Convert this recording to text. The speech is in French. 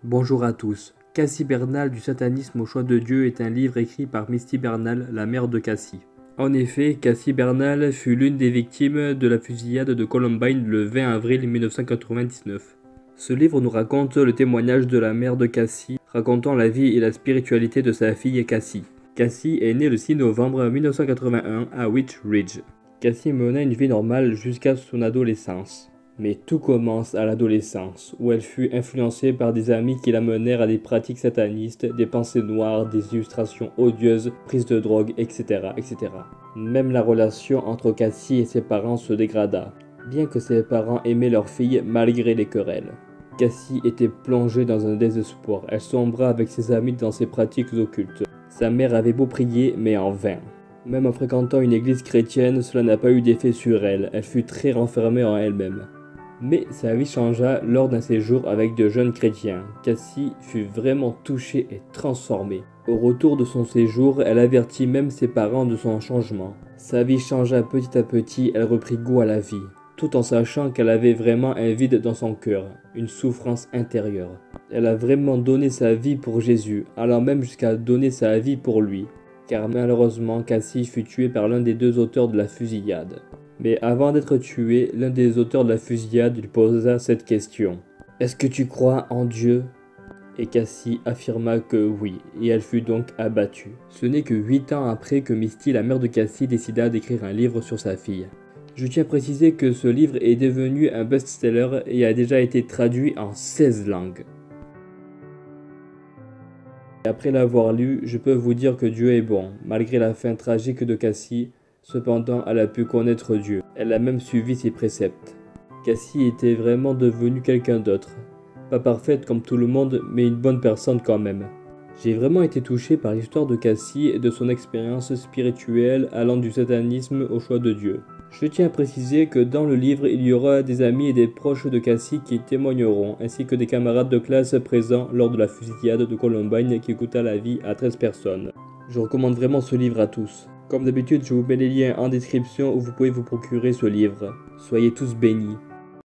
Bonjour à tous. Cassie Bernal du satanisme au choix de Dieu est un livre écrit par Misty Bernal, la mère de Cassie. En effet, Cassie Bernal fut l'une des victimes de la fusillade de Columbine le 20 avril 1999. Ce livre nous raconte le témoignage de la mère de Cassie, racontant la vie et la spiritualité de sa fille Cassie. Cassie est née le 6 novembre 1981 à Wheat Ridge. Cassie mena une vie normale jusqu'à son adolescence. Mais tout commence à l'adolescence, où elle fut influencée par des amis qui la menèrent à des pratiques satanistes, des pensées noires, des illustrations odieuses, prise de drogue, etc., etc. Même la relation entre Cassie et ses parents se dégrada, bien que ses parents aimaient leur fille malgré les querelles. Cassie était plongée dans un désespoir, elle sombra avec ses amis dans ses pratiques occultes. Sa mère avait beau prier, mais en vain. Même en fréquentant une église chrétienne, cela n'a pas eu d'effet sur elle, elle fut très renfermée en elle-même. Mais sa vie changea lors d'un séjour avec de jeunes chrétiens. Cassie fut vraiment touchée et transformée. Au retour de son séjour, elle avertit même ses parents de son changement. Sa vie changea petit à petit, elle reprit goût à la vie, tout en sachant qu'elle avait vraiment un vide dans son cœur, une souffrance intérieure. Elle a vraiment donné sa vie pour Jésus, allant même jusqu'à donner sa vie pour lui. Car malheureusement, Cassie fut tuée par l'un des deux auteurs de la fusillade. Mais avant d'être tué, l'un des auteurs de la fusillade lui posa cette question. « Est-ce que tu crois en Dieu ?» Et Cassie affirma que oui, et elle fut donc abattue. Ce n'est que 8 ans après que Misty, la mère de Cassie, décida d'écrire un livre sur sa fille. Je tiens à préciser que ce livre est devenu un best-seller et a déjà été traduit en 16 langues. Après l'avoir lu, je peux vous dire que Dieu est bon, malgré la fin tragique de Cassie. Cependant, elle a pu connaître Dieu. Elle a même suivi ses préceptes. Cassie était vraiment devenue quelqu'un d'autre. Pas parfaite comme tout le monde, mais une bonne personne quand même. J'ai vraiment été touché par l'histoire de Cassie et de son expérience spirituelle allant du satanisme au choix de Dieu. Je tiens à préciser que dans le livre, il y aura des amis et des proches de Cassie qui témoigneront, ainsi que des camarades de classe présents lors de la fusillade de Columbine qui coûta la vie à 13 personnes. Je recommande vraiment ce livre à tous. Comme d'habitude, je vous mets les liens en description où vous pouvez vous procurer ce livre. Soyez tous bénis.